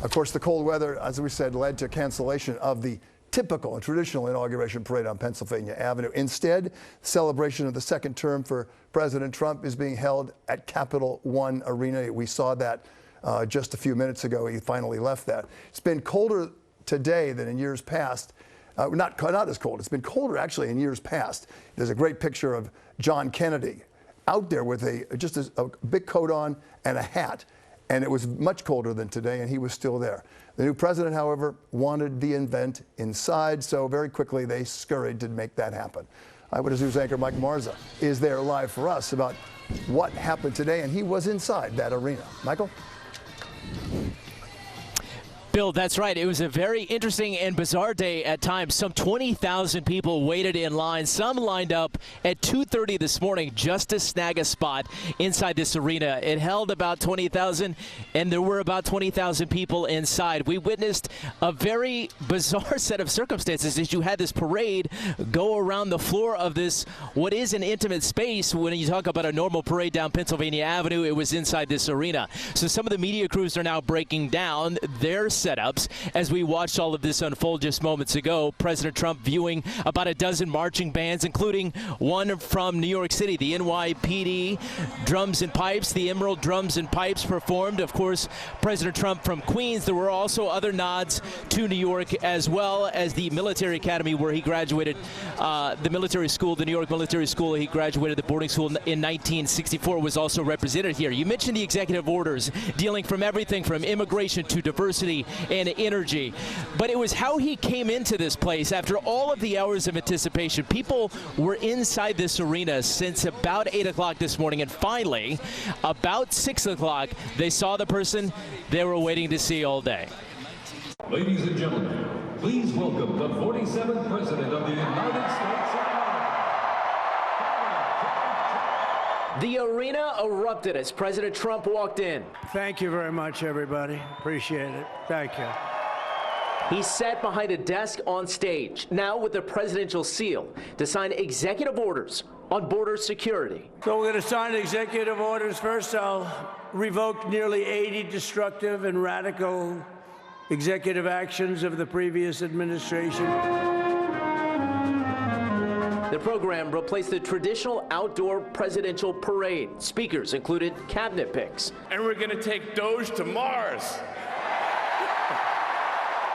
Of course, the cold weather, as we said, led to cancellation of the typical and traditional inauguration parade on Pennsylvania Avenue. Instead, celebration of the second term for President Trump is being held at Capital One Arena. We saw that just a few minutes ago. He finally left that. It's been colder today than in years past. Not as cold. It's been colder, actually, in years past. There's a great picture of John Kennedy out there with just a big coat on and a hat. And it was much colder than today, and he was still there. The new president, however, wanted the event inside, so very quickly they scurried to make that happen. Eyewitness News anchor Mike Marza is there live for us about what happened today, and he was inside that arena. Michael? Bill, that's right. It was a very interesting and bizarre day at times. Some 20,000 people waited in line. Some lined up at 2:30 this morning just to snag a spot inside this arena. It held about 20,000, and there were about 20,000 people inside. We witnessed a very bizarre set of circumstances as you had this parade go around the floor of this, what is an intimate space. When you talk about a normal parade down Pennsylvania Avenue, it was inside this arena. So some of the media crews are now breaking down their setups as we watched all of this unfold just moments ago. President Trump viewing about a dozen marching bands, including one from New York City, the NYPD Drums and Pipes. The Emerald Drums and Pipes performed. Of course, President Trump from Queens. There were also other nods to New York, as well as the military academy where he graduated, the military school, the New York Military School. He graduated the boarding school in 1964, was also represented here. You mentioned the executive orders dealing from everything from immigration to diversity and energy. But it was how he came into this place after all of the hours of anticipation. People were inside this arena since about 8 o'clock this morning, and finally, about 6 o'clock, they saw the person they were waiting to see all day. Ladies and gentlemen, please welcome the 47th President of the United States of America. The arena erupted as President Trump walked in. Thank you very much, everybody. Appreciate it. Thank you. He sat behind a desk on stage, now with the presidential seal, to sign executive orders on border security. So we're going to sign executive orders. First, I'll revoke nearly 80 destructive and radical executive actions of the previous administration. The program replaced the traditional outdoor presidential parade. Speakers included cabinet picks. And we're going to take Doge to Mars.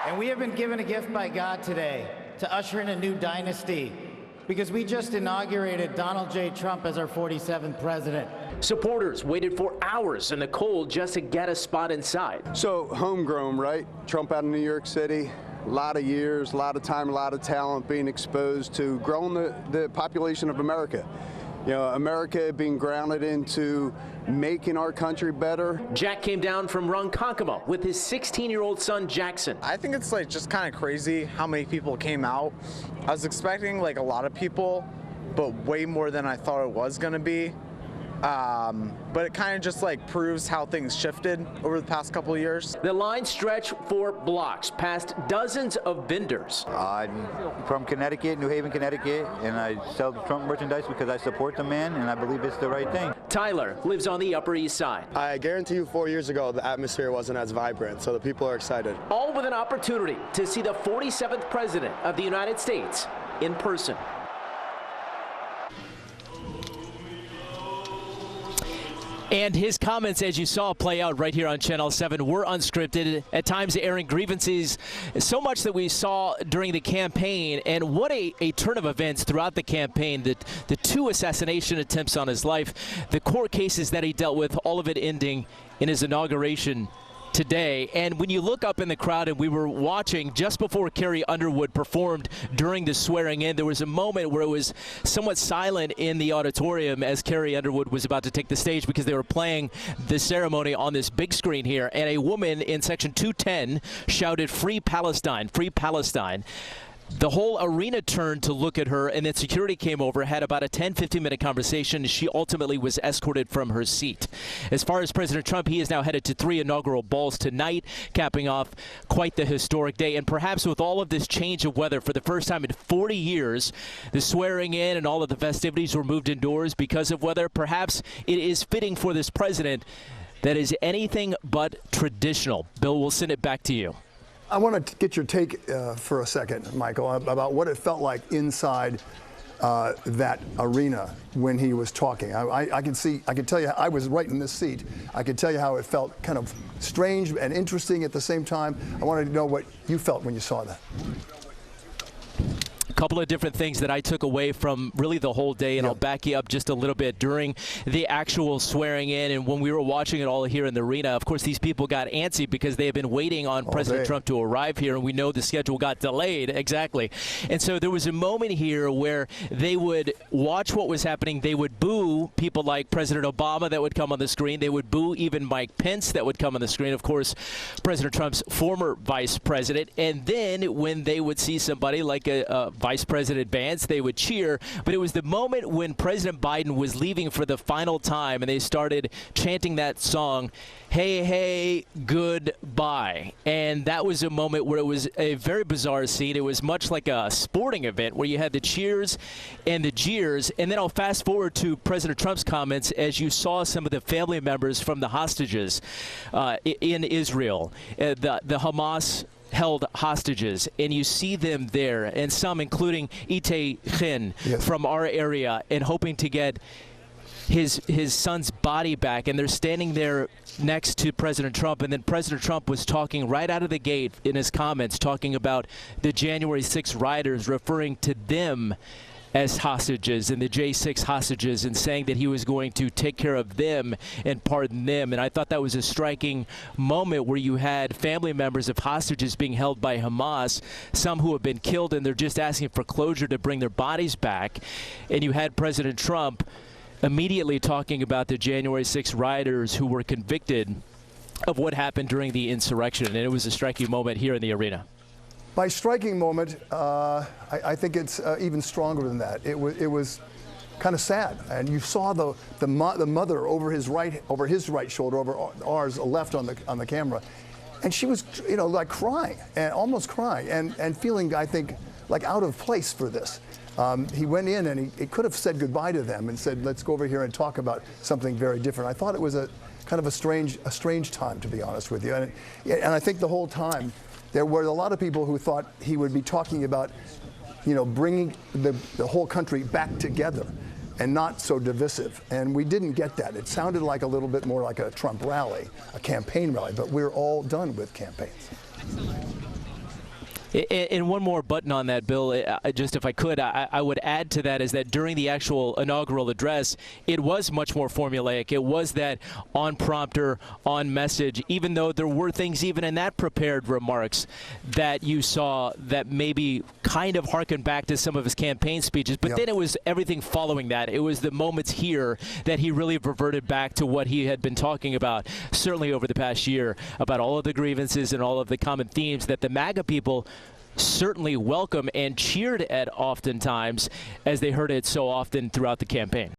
And we have been given a gift by God today to usher in a new dynasty, because we just inaugurated Donald J. Trump as our 47th president. Supporters waited for hours in the cold just to get a spot inside. So homegrown, right? Trump out of New York City. A lot of years, a lot of time, a lot of talent being exposed to growing the population of America. You know, America being grounded into making our country better. Jack came down from Ronkonkoma with his 16-year-old son, Jackson. I think it's like just kind of crazy how many people came out. I was expecting like a lot of people, but way more than I thought it was going to be. But it kind of just like proves how things shifted over the past couple of years. The line stretched for blocks past dozens of vendors. I'm from Connecticut, New Haven, Connecticut, and I sell Trump merchandise because I support the man and I believe it's the right thing. Tyler lives on the Upper East Side. I guarantee you 4 years ago the atmosphere wasn't as vibrant, so the people are excited. All with an opportunity to see the 47th President of the United States in person. And his comments, as you saw play out right here on Channel 7, were unscripted, at times airing grievances, so much that we saw during the campaign. And what a turn of events throughout the campaign. The two assassination attempts on his life, the court cases that he dealt with, all of it ending in his inauguration today. And when you look up in the crowd, and we were watching just before Carrie Underwood performed during the swearing in, there was a moment where it was somewhat silent in the auditorium as Carrie Underwood was about to take the stage because they were playing the ceremony on this big screen here, and a woman in section 210 shouted, "Free Palestine, free Palestine." The whole arena turned to look at her, and then security came over, had about a 10-15 minute conversation. She ultimately was escorted from her seat. As far as President Trump, he is now headed to 3 inaugural balls tonight, capping off quite the historic day. And perhaps with all of this change of weather, for the first time in 40 years, the swearing in and all of the festivities were moved indoors because of weather. Perhaps it is fitting for this president that is anything but traditional. Bill, we'll send it back to you. I want to get your take for a second, Michael, about what it felt like inside that arena when he was talking. I could tell you, I was right in this seat. I could tell you how it felt kind of strange and interesting at the same time. I wanted to know what you felt when you saw that. Couple of different things that I took away from really the whole day, and I'll back you up just a little bit. During the actual swearing in and when we were watching it all here in the arena, of course, these people got antsy because they had been waiting on President Trump to arrive here, and we know the schedule got delayed. Exactly. And so there was a moment here where they would watch what was happening. They would boo people like President Obama that would come on the screen. They would boo even Mike Pence that would come on the screen, of course, President Trump's former vice president. And then when they would see somebody like a Vice President Vance, they would cheer. But it was the moment when President Biden was leaving for the final time and they started chanting that song, "Hey, hey, goodbye." And that was a moment where it was a very bizarre scene. It was much like a sporting event where you had the cheers and the jeers. And then I'll fast forward to President Trump's comments as you saw some of the family members from the hostages in Israel, the Hamas held hostages, and you see them there, and some, including Ite Khin from our area, and hoping to get his son's body back, and they're standing there next to President Trump. And then President Trump was talking right out of the gate in his comments, talking about the January 6 rioters, referring to them as hostages and the J6 hostages, and saying that he was going to take care of them and pardon them. And I thought that was a striking moment where you had family members of hostages being held by Hamas, some who have been killed, and they're just asking for closure to bring their bodies back. And you had President Trump immediately talking about the January 6 rioters who were convicted of what happened during the insurrection. And it was a striking moment here in the arena. By striking moment, I think it's even stronger than that. It was kind of sad, and you saw the mother over his right shoulder, over ours left on the camera, and she was like crying and almost crying and feeling, I think, like out of place for this. He went in and he could have said goodbye to them and said, "Let's go over here and talk about something very different." I thought it was a kind of a strange time, to be honest with you, and I think the whole time there were a lot of people who thought he would be talking about, bringing the whole country back together and not so divisive. And we didn't get that. It sounded like a little bit more like a Trump rally, a campaign rally, but we're all done with campaigns. And one more button on that, Bill, just if I could, I would add to that is that during the actual inaugural address, it was much more formulaic. It was that on prompter, on message, even though there were things even in that prepared remarks that you saw that maybe kind of harkened back to some of his campaign speeches. But then it was everything following that. It was the moments here that he really reverted back to what he had been talking about, certainly over the past year, about all of the grievances and all of the common themes that the MAGA people certainly welcome and cheered at oftentimes, as they heard it so often throughout the campaign.